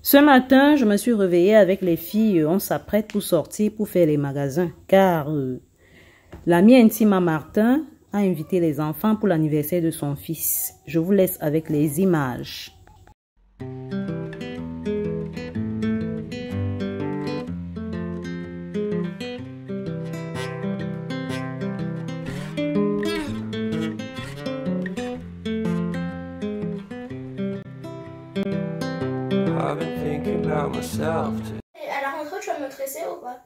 Ce matin, je me suis réveillée avec les filles. On s'apprête pour sortir pour faire les magasins. Car l'ami intime à Martin a invité les enfants pour l'anniversaire de son fils. Je vous laisse avec les images. À la rentrée, tu vas me tresser ou pas?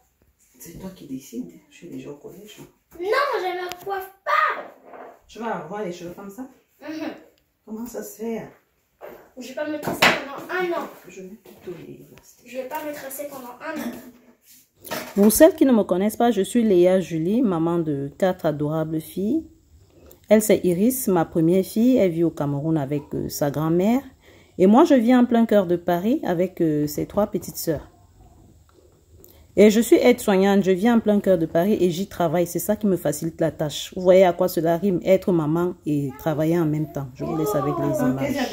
C'est toi qui décides. Je suis déjà au collège. Non, je ne me coiffe pas. Tu vas avoir les cheveux comme ça? Comment ça se fait? Je vais pas me tresser pendant un an. Je mets plutôt les élastiques. Je vais pas me tresser pendant un an. Pour celles qui ne me connaissent pas, je suis Léa Julie, maman de 4 adorables filles. Elle, c'est Iris, ma première fille. Elle vit au Cameroun avec sa grand-mère. Et moi, je vis en plein cœur de Paris avec ses 3 petites sœurs. Et je suis aide-soignante, je vis en plein cœur de Paris et j'y travaille. C'est ça qui me facilite la tâche. Vous voyez à quoi cela rime, être maman et travailler en même temps. Je vous laisse avec les images.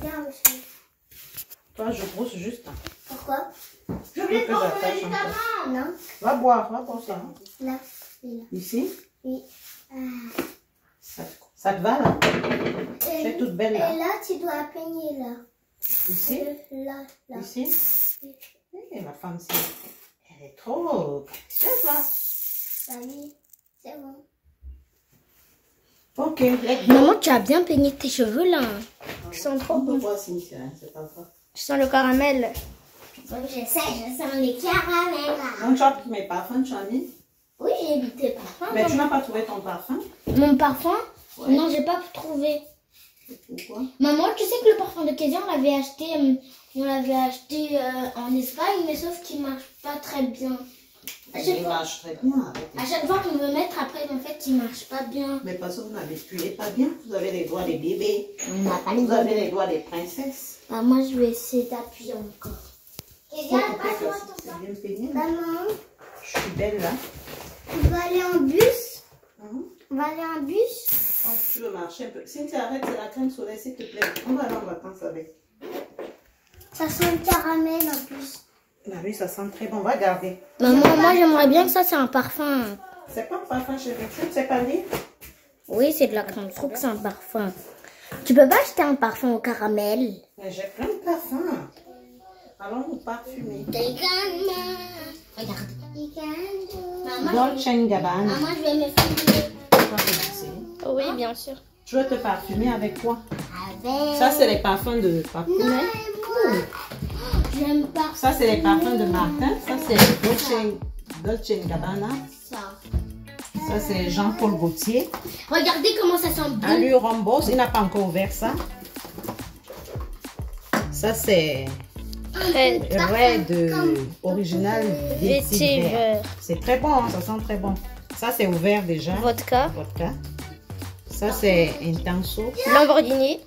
Bien, monsieur. Toi, je brosse juste. Pourquoi? Je veux que j'attache encore. Non. Va boire ça. Là. Ici? Oui. Ça te va là? Tu es toute belle là. Et là, tu dois peigner là. Ici? Là. Ici? Et ma femme, elle est trop précieuse là. Oui, c'est bon. Ok. Maman, tu as bien peigné tes cheveux là. Ils sont trop On peut bons. voir Cynthia, c'est pas grave. Tu sens le caramel. Oui, je sens les caramels là. Donc tu as pris mes parfums, tu as mis? Oui, j'ai mis tes parfums. Mais tu n'as pas trouvé ton parfum? Mon parfum? Ouais. Non, j'ai pas trouvé. Pourquoi? Maman, tu sais que le parfum de Kézia, on l'avait acheté en Espagne, mais sauf qu'il marche pas très bien. Il marche très bien. À chaque fois qu'on veut mettre, après, en fait, il marche pas bien. Mais parce que vous n'avez tué pas bien. Vous avez les doigts des bébés. On n'a pas les Vous doigts. avez les doigts des princesses. Bah, moi, je vais essayer d'appuyer encore. Kézia, Faut couper passe-moi ça, ton c'est parfum. bien peigné. Maman, Je suis belle là. on va aller en bus. Hein? On va aller en bus. Oh, tu veux marcher un peu. Cynthia, arrête, c'est la crème solaire, s'il te plaît. On va aller en vacances avec. Ça sent le caramel en plus. Ah oui, ça sent très bon. On va garder. Maman, moi, j'aimerais bien que ça, c'est un parfum. C'est pas un parfum chérie. Tu ne sais pas lire? Oui, c'est de la crème. Je trouve que c'est un parfum. Tu peux pas acheter un parfum au caramel? Mais j'ai plein de parfums. Allons nous parfumer. Regarde. Dolce & Gabbana. Maman, je vais me filmer. Oui, bien sûr. Tu veux te parfumer avec quoi? Avec... Ça, c'est les parfums de Papounet. Non, j'aime pas Ça, c'est les parfums de Martin. Ça, c'est Dolce & Gabbana. ça. Ça, c'est Jean-Paul Gaultier. Regardez comment ça sent bon. Allure Rambos, il n'a pas encore ouvert ça. Ça, c'est Red Original Vetiver. C'est très bon, hein, ça sent très bon. Ça, c'est ouvert déjà. Vodka. Ça, c'est Intenso. Lamborghini.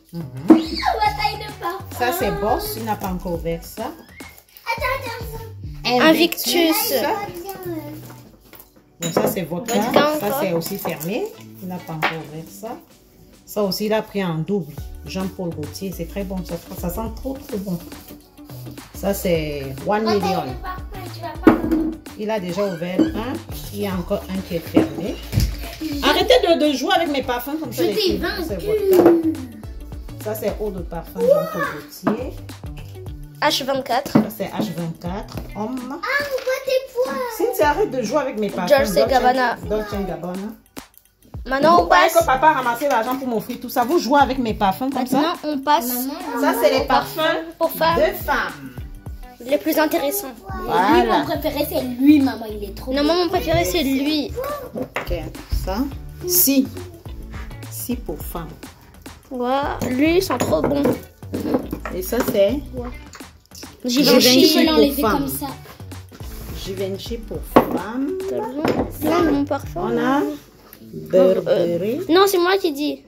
Ça, c'est Boss, il n'a pas encore ouvert ça. Invictus. Donc ça, c'est vodka. Vodka Ça, encore. c'est aussi fermé. Il n'a pas encore ouvert ça. Ça aussi, il a pris en double. Jean-Paul Gaultier, c'est très bon. Ça sent trop bon. Ça, c'est 1 million. Il a déjà ouvert un. Il y a encore un qui est fermé. Arrêtez de jouer avec mes parfums comme ça. Je les t'ai filles. vaincu. Ça, c'est eau de parfum Jean-Paul Gaultier. H24. Ça, c'est H24. Homme. Ah, on voit tes poils. Cynthia, arrête de jouer avec mes parfums. Dolce & Gabbana. Dolce & Gabbana. Maintenant, on Vous croyez passe. que papa a ramassé l'argent pour m'offrir tout ça? Vous jouez avec mes parfums comme ça? Maintenant, on passe. Ça, c'est les parfums pour femmes. de femmes. Les plus intéressants. Voilà. Lui, mon préféré, c'est lui, maman. Il est trop. Non, mon préféré, c'est lui. Ok, ça. Si pour femmes. Ouais, lui, ils sont trop bons. Et ça, c'est Givenchy, pour l'enlever femmes. comme ça. Givenchy pour femmes. Plein de mon parfum. On a Burberry. Non, c'est moi qui dis.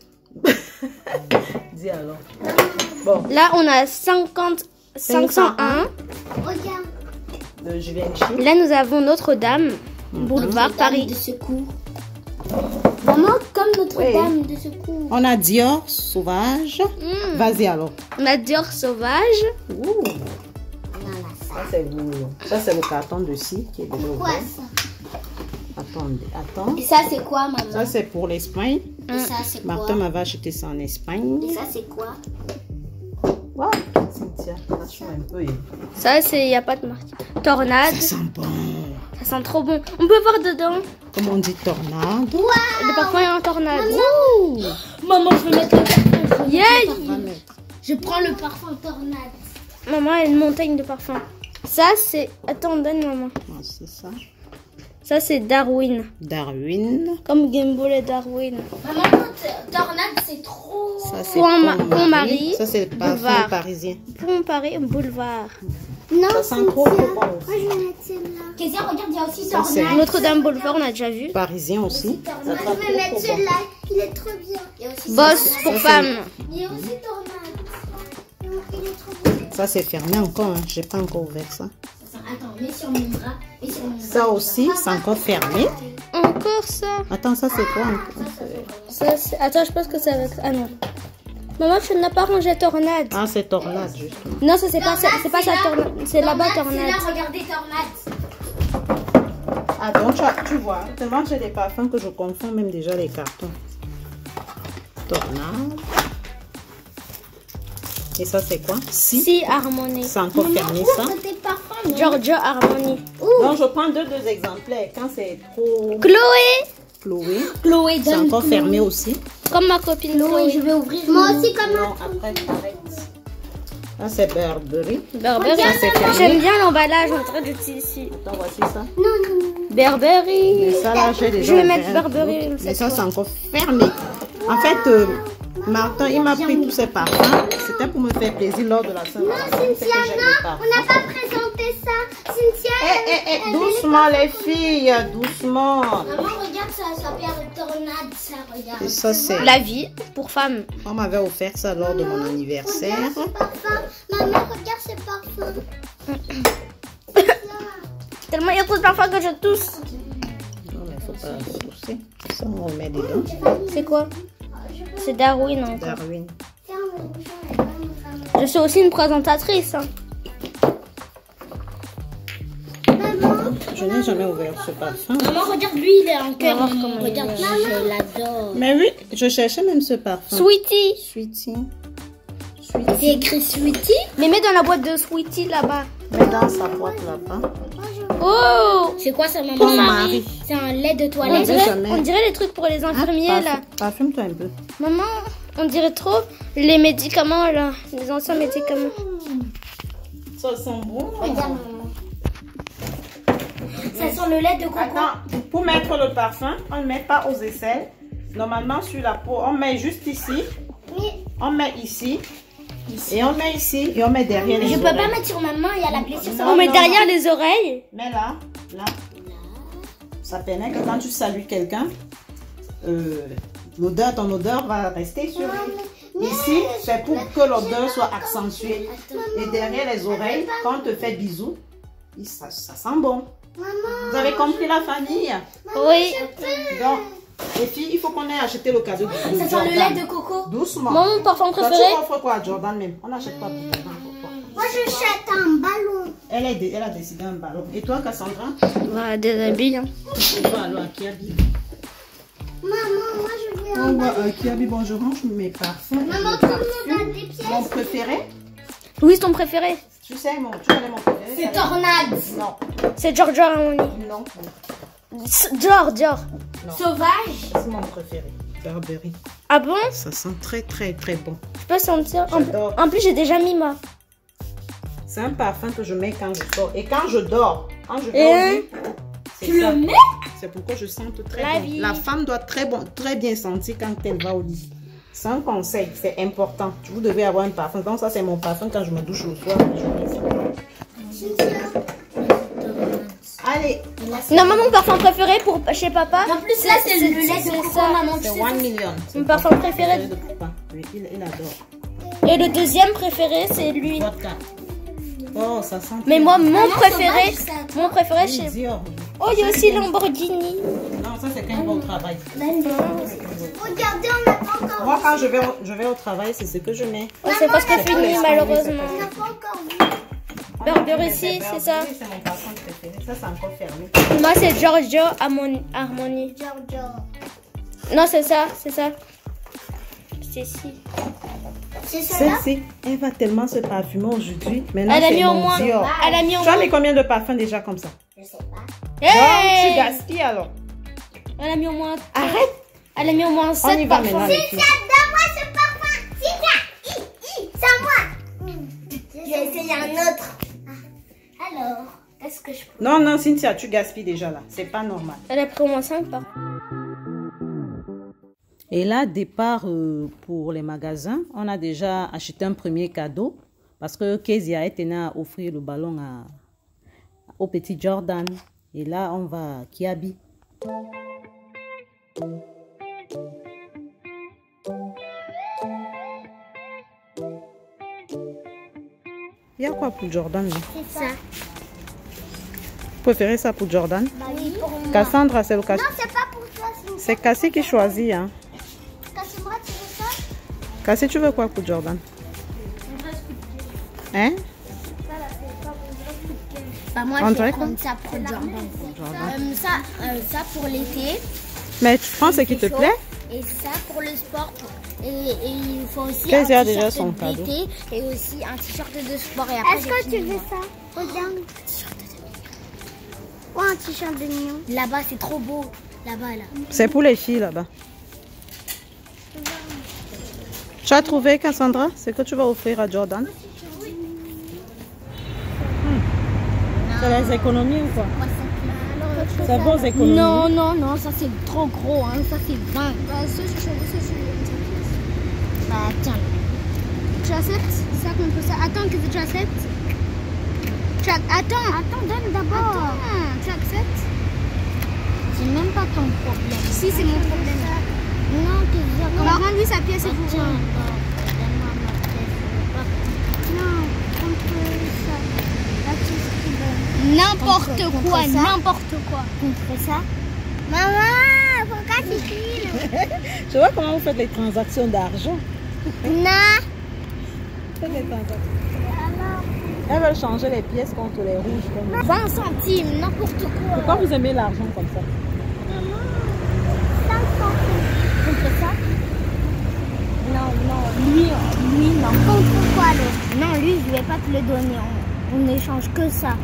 Dis alors. Bon, Là, on a 501. de Givenchy. Là, nous avons Notre-Dame, boulevard Paris. De secours. Maman, comme Notre-Dame de secours. On a Dior Sauvage. Vas-y alors. On a Dior Sauvage. Ouh. Ça, c'est le carton de scie qui est déjà Quoi ouvert. ça? Attends. Et ça, c'est quoi, maman? Ça, c'est pour l'Espagne. Et ça, c'est quoi? Martin m'avait acheté ça en Espagne. Et ça, c'est quoi? Wow, Cynthia, lâche-moi un peu. Ça, c'est... Il n'y a pas de marque. Tornade. Ça sent bon. Ça sent trop bon. On peut voir dedans. Comment on dit tornade? Le parfum est en tornade. Ouh. Maman, je vais mettre le parfum. Yeah. On va mettre. Je prends le parfum tornade. Maman a une montagne de parfums. Ça, c'est... Attends, donne, maman. Ah, c'est ça. Ça, c'est Darwin. Darwin. Comme Gimbal et Darwin. Maman, tornade, c'est trop... Ça, c'est Pont-Marie. Ça, c'est le parfum Boulevard. parisien. Pont-Paris, boulevard. Non, Ça sent trop bon. moi je vais mettre celle-là. Kézia, regarde, il y a aussi Ça, c'est Notre-Dame Boulevard, on a déjà vu. parisien aussi. Ça Moi sent je vais mettre trop bon. celui-là, il est trop bien. Il y a aussi Boss pour femmes. Il y a aussi tornade. Il est trop beau. Ça, c'est fermé encore. Hein. J'ai pas encore ouvert ça. Attends, mets sur mon bras. Mets sur mon bras. Ça aussi, c'est encore fermé. Encore ça. Attends, ça, c'est quoi encore? Ça, attends, je pense que c'est avec... Ah non. Maman, tu n'as pas rangé tornade. Ah, c'est tornade, justement. Non, ça, c'est pas ça. C'est pas ça, tornade. C'est là-bas, tornade. C'est là, regardez tornade. Ah, donc, tu vois, tellement j'ai des parfums que je confonds même déjà les cartons. Tornade. Et ça, c'est quoi? Si, Harmonie. C'est encore fermé, ça. Tes parfums. Giorgio Harmonie. Donc, je prends deux exemplaires. Quand c'est trop Chloé. Chloé, c'est encore fermé aussi. Comme ma copine Chloé. Je vais ouvrir. Moi aussi comme Non, après, arrête. Ça, c'est Burberry. Burberry. Ça, c'est fermé. J'aime bien l'emballage en train de ici. Attends, voici ça. Burberry. Et ça, là, j'ai déjà Je vais mettre ouvert. Burberry. Mais ça, c'est encore fermé. En fait, Martin, il m'a pris tous ces parfums. C'était pour me faire plaisir lors de la Saint-Valentin. Cynthia, non, on n'a pas présenté ça. Cynthia. Doucement, les filles, doucement. Maman, regarde, ça s'appelle tornade, ça, regarde. Et ça, c'est... La vie pour femmes. On m'avait offert ça lors de mon anniversaire. Regarde ce parfum. Maman, regarde ce parfum. Tellement il y a trop de parfums que je tousse. Non, mais il ne faut pas pousser. Ça, on remet dedans. C'est quoi? C'est Darwin encore. Darwin. Ferme le bouchon et va me faire. Je suis aussi une présentatrice. Hein. Je n'ai jamais ouvert ce parfum. Maman, regarde, lui, il est en cœur. Regarde, je l'adore. Mais oui, je cherchais même ce parfum. Sweetie. Sweetie. C'est écrit Sweetie. Mais mets dans la boîte de Sweetie là-bas. Mais dans sa boîte là-bas. Oh! C'est quoi ça, maman? Pont-Marie. C'est un lait de On toilette. dirait les trucs pour les infirmiers là. Parfume-toi un peu. Maman, on dirait trop les médicaments là. Les anciens médicaments. Ça sent bon. Regarde, maman. Ça sent le lait de coco. Attends, pour mettre le parfum, on ne met pas aux aisselles. Normalement, sur la peau, on met juste ici. On met ici. Et on met ici. Et on met derrière les Je oreilles. peux pas mettre sur ma main, il y a la blessure. Non, On met non, derrière non. les oreilles. Mais là. Ça permet que quand tu salues quelqu'un, ton odeur va rester sur lui. Ici, c'est pour que l'odeur soit accentuée. Et derrière les oreilles, quand on te fait bisous, ça sent bon. Vous avez compris la famille? Oui. Donc, les filles, il faut qu'on ait acheté le cadeau de Ça sent Jordan. le lait de coco. Doucement. Mon parfum Toi, préféré. tu offres quoi à Jordan même? On n'achète pas pour Jordan. Pourquoi? Moi, je jette un ballon. Elle a décidé un ballon. Et toi, Cassandra? Bah, des habits. Hein. Et toi, alors, Akiabi? Maman, moi, je veux un On va Akiabi, bon, je range mes parfums. Maman, Mes tout le monde parfums. a des pièces. Mon préféré? Oui, c'est ton préféré. Tu sais, tu connais mon préféré? C'est tornade. Non. C'est Giorgio Armani. Non. Dior. Sauvage. C'est mon préféré. Burberry. Ah bon? Ça sent très, très, très bon. Je peux sentir. J'adore. En plus, j'ai déjà mis moi. C'est un parfum que je mets quand je sors. Et quand je dors. Quand je dors, Et tu le mets? C'est pourquoi je sens très La bon. vie. La femme doit très bien sentir quand elle va au lit. C'est un conseil, c'est important. Vous devez avoir un parfum. Donc ça, c'est mon parfum quand je me douche le soir. Allez, non, mon parfum préféré pour chez papa. En plus, là, c'est le lait de coco, maman. Tu c'est sais, 1 million. Mon parfum préféré. De papa. Oui, il adore. Et le deuxième préféré, c'est lui. Vodka. Oh, ça sent. Mais moi, mon préféré, sauvage, mon préféré Oui, chez. Dior. Oh, il y a aussi Lamborghini. Non, ça c'est quand il va au travail. regardez, on n'a pas encore Moi, quand je vais au travail, c'est ce que je mets. Oh, c'est presque fini, malheureusement. On n'a pas encore vu. Burger ici, c'est ça. C'est mon parfum préféré. Ça, c'est encore fermé. Moi, c'est Giorgio Armani. Giorgio. Non, c'est ça, c'est ça. C'est ici. C'est ça. Celle-ci, elle va tellement se parfumer aujourd'hui. Maintenant, Elle a c'est mis au mon moins. Dior. Elle a mis au Tu as moins. mis combien de parfums déjà comme ça? Je sais pas. Tu Hey! gaspilles alors. Elle a mis au moins. Arrête. Elle a mis au moins On y 7 va parfums. maintenant, les filles. Donne-moi ce parfum. C'est à moi. Je vais essayer un autre. Alors, qu'est-ce que je peux... Non, non, Cynthia, tu gaspilles déjà là. C'est pas normal. Elle a pris au moins 5 parfums. Et là, départ pour les magasins, on a déjà acheté un premier cadeau parce que Kezia est tenue à offrir le ballon au petit Jordan. Et là, on va à Kiabi. Il y a quoi pour Jordan là? C'est ça. Vous préférez ça pour Jordan? Oui, pour moi. Cassandra, c'est le Cassie. Non, c'est pas pour toi. C'est Cassie qui choisit. Hein. Casse-moi, tu veux ça? Cassie, tu veux quoi pour Jordan? Hein? Bah, moi, On je dirait vais quoi? prendre ça pour Jordan. Ça pour l'été. Mais tu prends ce qui te plaît? Et ça pour le sport. Et il faut aussi Qu'est-ce qu'il y a un déjà t-shirt son cadeau? d'été et aussi un t-shirt de sport. Est-ce que tu veux ça? Regarde. Un t-shirt de mignon. Ouais, un t-shirt de mignon. Là-bas, c'est trop beau. Là-bas, là. C'est pour les filles là-bas. Tu as trouvé, Cassandra? C'est que tu vas offrir à Jordan? C'est les économies ou quoi? C'est vos économies? Non, non, non, ça c'est trop gros, hein. Ça c'est 20. Bah, tiens. Tu acceptes? Ça contre ça. Attends, que tu acceptes? Attends, donne d'abord. Attends, tu acceptes? C'est même pas ton problème. Si, c'est mon problème. Non, tu dis. Bah, rends-lui sa pièce et vous. Donne-moi ma pièce. Non, contre ça. Là, tu scribes. N'importe quoi, n'importe quoi. Contre ça. Maman, pourquoi tu cries? Je vois comment vous faites les transactions d'argent. Non. Faites les transactions. Elles veulent changer les pièces contre les rouges. Comme 20 centimes, n'importe quoi. Pourquoi vous aimez l'argent comme ça? 5 centimes. Contre ça? Non, lui, non. Contre quoi, l'autre? Non, lui, je vais pas te le donner. On échange que ça.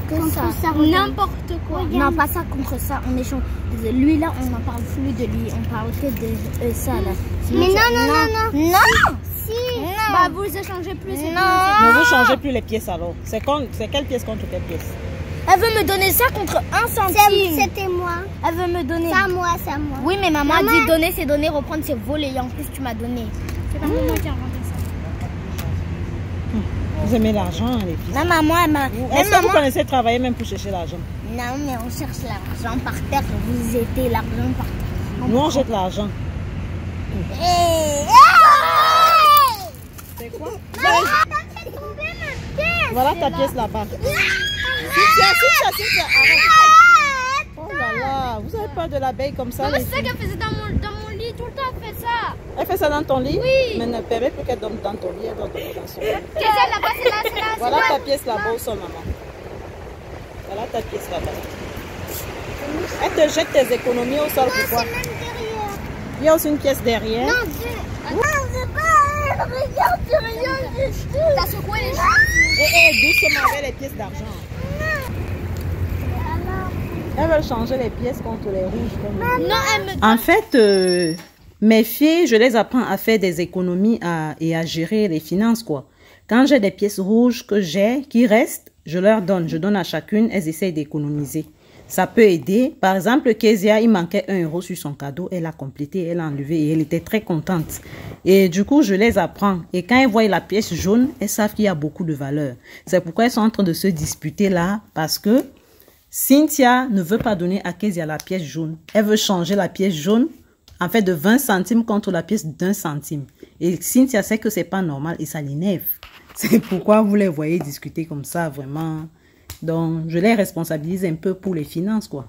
Contre ça. N'importe quoi. Non, pas ça, contre ça. On échange. Lui, là, on n'en parle plus de lui. On parle que de ça, là. Mais non. Non. Si. Non. Bah, vous échangez plus. Non. Mais vous changez plus les pièces alors. C'est quelle pièce contre quelle pièce? Elle veut me donner ça contre 1 centime. C'était moi. Elle veut me donner. C'est à moi. Oui, mais maman a dit donner, c'est donner, reprendre, c'est voler. Et en plus, tu m'as donné. C'est pas maman qui a inventé ça. Vous aimez l'argent, les filles? Ma maman, elle m'a. Est-ce que vous connaissez travailler même pour chercher l'argent? Non, mais on cherche l'argent par terre. Vous jetez l'argent par terre. Nous, on jette l'argent. Hey. C'est quoi? J'ai trouvé ma pièce. Voilà ta pièce là-bas. Cynthia, arrête. Oh là là, vous avez peur de l'abeille comme ça? Maman, les c'est ça filles? qu'elle faisait dans mon lit. Tout le temps, elle fait ça. Elle fait ça dans ton lit? Oui. Mais ne permet plus qu'elle dorme dans ton lit, elle doit dormir dans son lit. C'est ça là-bas, c'est là. Voilà ta pièce là-bas au sol, maman. Voilà ta pièce là-bas. Elle te jette tes économies au sol, pourquoi? Même derrière. Il y a aussi une pièce derrière. Non, c'est pas. Regarde, c'est rien du tout. T'as secoué les choses. Doucement avec les pièces d'argent. Elles veulent changer les pièces contre les rouges. Comme Non, elle me. En fait, mes filles, je les apprends à faire des économies et à gérer les finances, quoi. Quand j'ai des pièces rouges qui restent, je leur donne. Je donne à chacune, elles essayent d'économiser. Ça peut aider. Par exemple, Kezia, il manquait 1 euro sur son cadeau. Elle a complété, elle a enlevé et elle était très contente. Et du coup, je les apprends. Et quand elles voient la pièce jaune, elles savent qu'il y a beaucoup de valeur. C'est pourquoi elles sont en train de se disputer là, parce que Cynthia ne veut pas donner à Kezia la pièce jaune. Elle veut changer la pièce jaune, en fait, de 20 centimes contre la pièce d'1 centime. Et Cynthia sait que c'est pas normal et ça l'énerve. C'est pourquoi vous les voyez discuter comme ça, vraiment. Donc, je les responsabilise un peu pour les finances, quoi.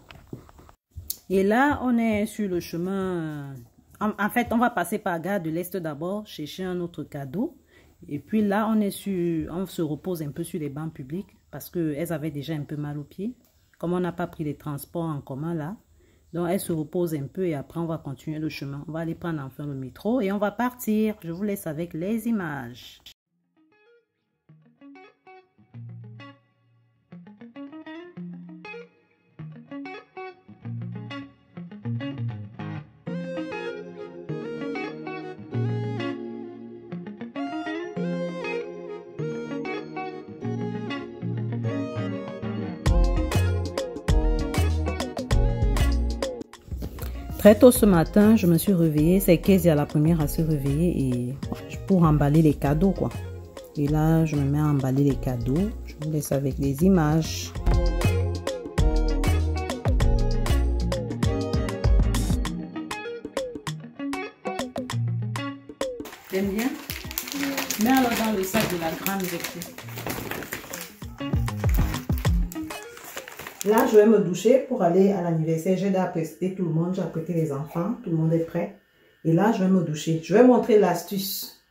Et là, on est sur le chemin. En fait, on va passer par Gare de l'Est d'abord, chercher un autre cadeau. Et puis là, on se repose un peu sur les bancs publics parce qu'elles avaient déjà un peu mal aux pieds. Comme on n'a pas pris les transports en commun là. Donc, elles se reposent un peu et après, on va continuer le chemin. On va aller prendre enfin le métro et on va partir. Je vous laisse avec les images. Très tôt ce matin, je me suis réveillée. C'est Kezia la première à se réveiller et pour emballer les cadeaux quoi. Et là, je me mets à emballer les cadeaux. Je vous laisse avec les images. T'aimes bien? Mets alors dans le sac de la grande rectue. Là, je vais me doucher pour aller à l'anniversaire. J'ai déjà prêté tout le monde, j'ai prêté les enfants, tout le monde est prêt. Et là, je vais me doucher. Je vais montrer l'astuce.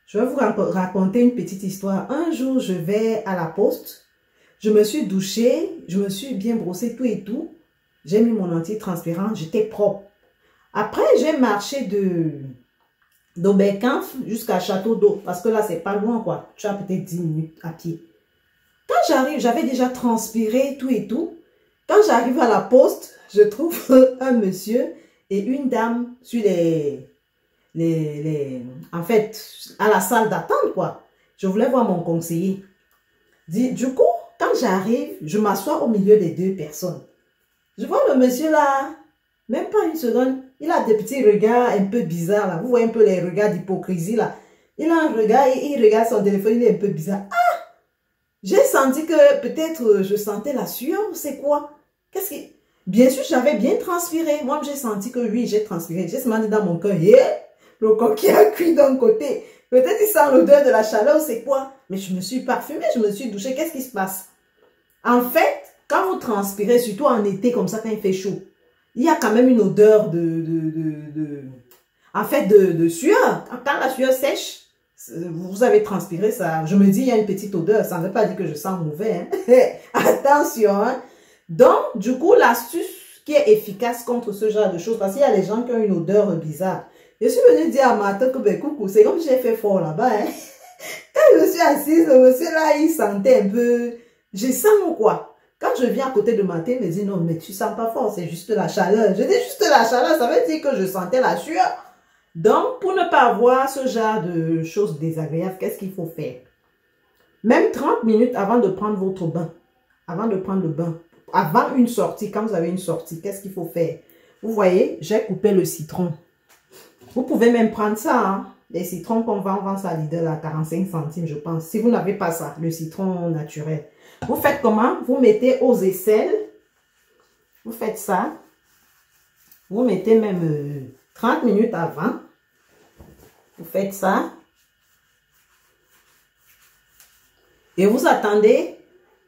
Je vais vous raconter une petite histoire. Un jour, je vais à la poste. Je me suis douchée, je me suis bien brossée tout et tout. J'ai mis mon anti-transpirant, j'étais propre. Après, j'ai marché d'Oberkampf jusqu'à Château d'Eau. Parce que là, c'est pas loin, quoi. Tu as peut-être 10 minutes à pied. Quand j'arrive, j'avais déjà transpiré tout et tout. Quand j'arrive à la poste, je trouve un monsieur et une dame sur en fait, à la salle d'attente, quoi. Je voulais voir mon conseiller. Du coup, quand j'arrive, je m'assois au milieu des deux personnes. Je vois le monsieur là, même pas une seconde, il a des petits regards un peu bizarres là. Vous voyez un peu les regards d'hypocrisie là. Il a un regard et il regarde son téléphone, il est un peu bizarre. Ah! J'ai senti que peut-être je sentais la sueur, c'est quoi? Qu'est-ce qui... Bien sûr, j'avais bien transpiré. Moi, j'ai senti que oui, j'ai transpiré. J'ai senti dans mon cœur, le coquille a cuit d'un côté. Peut-être il sent l'odeur de la chaleur, c'est quoi? Mais je me suis parfumée, je me suis douchée. Qu'est-ce qui se passe? En fait, quand vous transpirez, surtout en été comme ça, quand il fait chaud, il y a quand même une odeur de sueur. Quand la sueur sèche, vous avez transpiré, ça, je me dis, il y a une petite odeur. Ça ne veut pas dire que je sens mauvais. Hein? Attention. Hein? Donc, du coup, l'astuce qui est efficace contre ce genre de choses, parce qu'il y a des gens qui ont une odeur bizarre. Je suis venue dire à ma tante que, ben, coucou, c'est comme j'ai fait fort là-bas. Hein? Quand je suis assise, le monsieur là, il sentait un peu... Je sens quoi? Quand je viens à côté de ma tante, il me dit, non, mais tu sens pas fort, c'est juste la chaleur. Je dis, juste la chaleur, ça veut dire que je sentais la sueur. Donc, pour ne pas avoir ce genre de choses désagréables, qu'est-ce qu'il faut faire? Même 30 minutes avant de prendre votre bain, avant de prendre le bain, avant une sortie, quand vous avez une sortie, qu'est-ce qu'il faut faire? Vous voyez, j'ai coupé le citron. Vous pouvez même prendre ça, hein? Les citrons qu'on vend ça à Lidl à 45 centimes, je pense. Si vous n'avez pas ça, le citron naturel. Vous faites comment? Vous mettez aux aisselles. Vous faites ça. Vous mettez même 30 minutes avant. Vous faites ça. Et vous attendez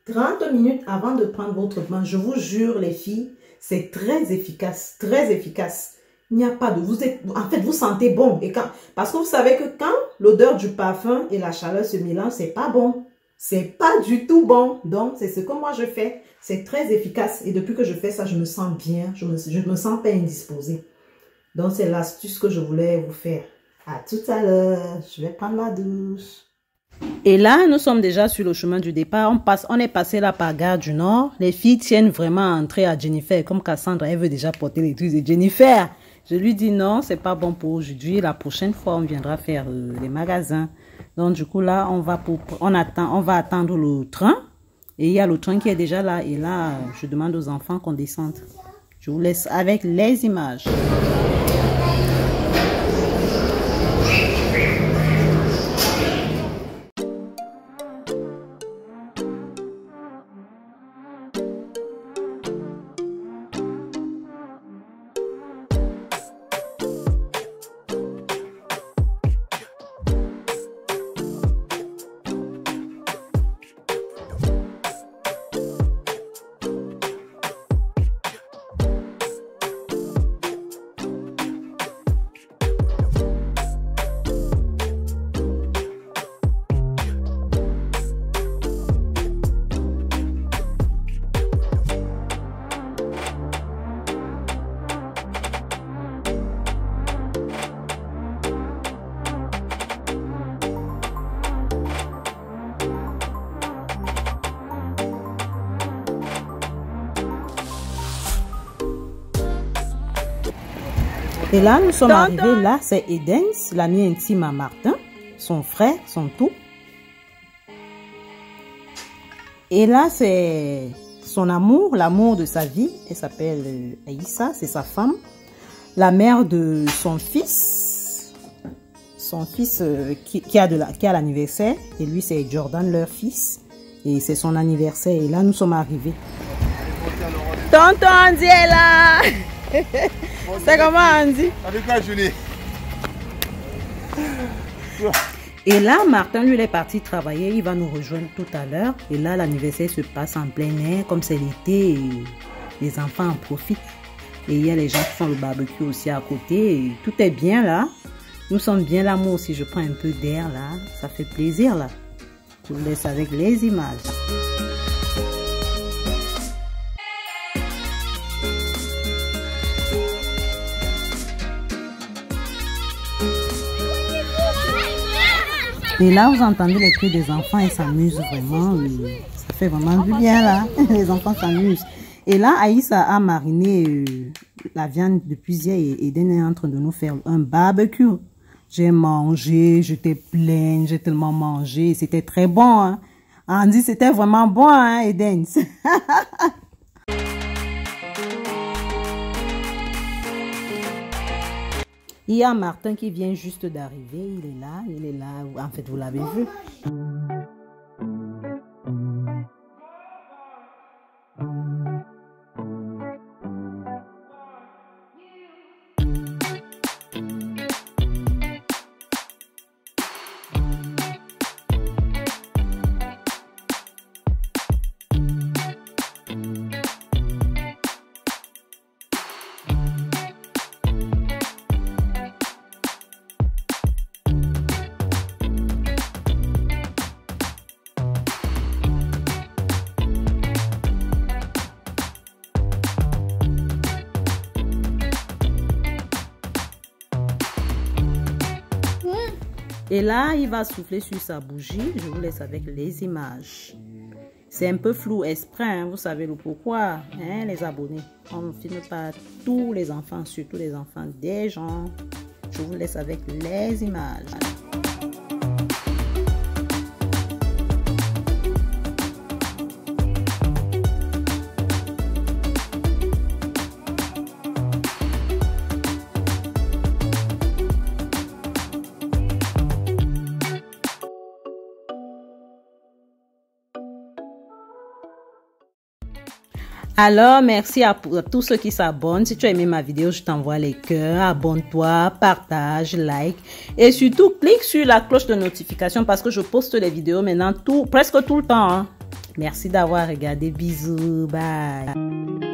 30 minutes avant de prendre votre bain. Je vous jure, les filles, c'est très efficace. Très efficace. Il n'y a pas de... en fait, vous sentez bon. Et parce que vous savez que quand l'odeur du parfum et la chaleur se mélangent, c'est pas bon. C'est pas du tout bon. Donc, c'est ce que moi je fais. C'est très efficace. Et depuis que je fais ça, je me sens bien. Je me sens pas indisposée. Donc, c'est l'astuce que je voulais vous faire. À tout à l'heure. Je vais prendre ma douche. Et là, nous sommes déjà sur le chemin du départ. On est passé là par Gare du Nord. Les filles tiennent vraiment à entrer à Jennifer. Comme Cassandra, elle veut déjà porter les trucs de Jennifer. Je lui dis non, c'est pas bon pour aujourd'hui. La prochaine fois, on viendra faire les magasins. Donc, du coup, là, on va attendre le train. Et il y a le train qui est déjà là. Et là, je demande aux enfants qu'on descende. Je vous laisse avec les images. Et là, nous sommes arrivés. Là, c'est Edens, l'ami intime à Martin, son frère, son tout. Et là, c'est son amour, l'amour de sa vie. Elle s'appelle Aïssa, c'est sa femme. La mère de son fils. Son fils qui a l'anniversaire. Et lui, c'est Jordan, leur fils. Et c'est son anniversaire. Et là, nous sommes arrivés. Tonton Andy est là. C'est comment Andy? Avec quoi, Julie? Et là, Martin, lui, il est parti travailler. Il va nous rejoindre tout à l'heure. Et là, l'anniversaire se passe en plein air. Comme c'est l'été, les enfants en profitent. Et il y a les gens qui font le barbecue aussi à côté. Et tout est bien là. Nous sommes bien là. Moi aussi, je prends un peu d'air là. Ça fait plaisir là. Je vous laisse avec les images. Et là, vous entendez les cris des enfants, ils s'amusent vraiment. Ça fait vraiment du bien là. Les enfants s'amusent. Et là, Aïssa a mariné la viande depuis hier et Eden est en train de nous faire un barbecue. J'ai mangé, j'étais pleine, j'ai tellement mangé. C'était très bon. Hein. Andy, c'était vraiment bon, hein, Eden. Il y a Martin qui vient juste d'arriver. Il est là. En fait, vous l'avez vu. Et là, il va souffler sur sa bougie. Je vous laisse avec les images. C'est un peu flou exprès, hein, vous savez le pourquoi, hein, les abonnés. On ne filme pas tous les enfants, surtout les enfants des gens. Je vous laisse avec les images. Alors, merci à tous ceux qui s'abonnent. Si tu as aimé ma vidéo, je t'envoie les cœurs. Abonne-toi, partage, like. Et surtout, clique sur la cloche de notification parce que je poste les vidéos maintenant presque tout le temps. Hein. Merci d'avoir regardé. Bisous. Bye.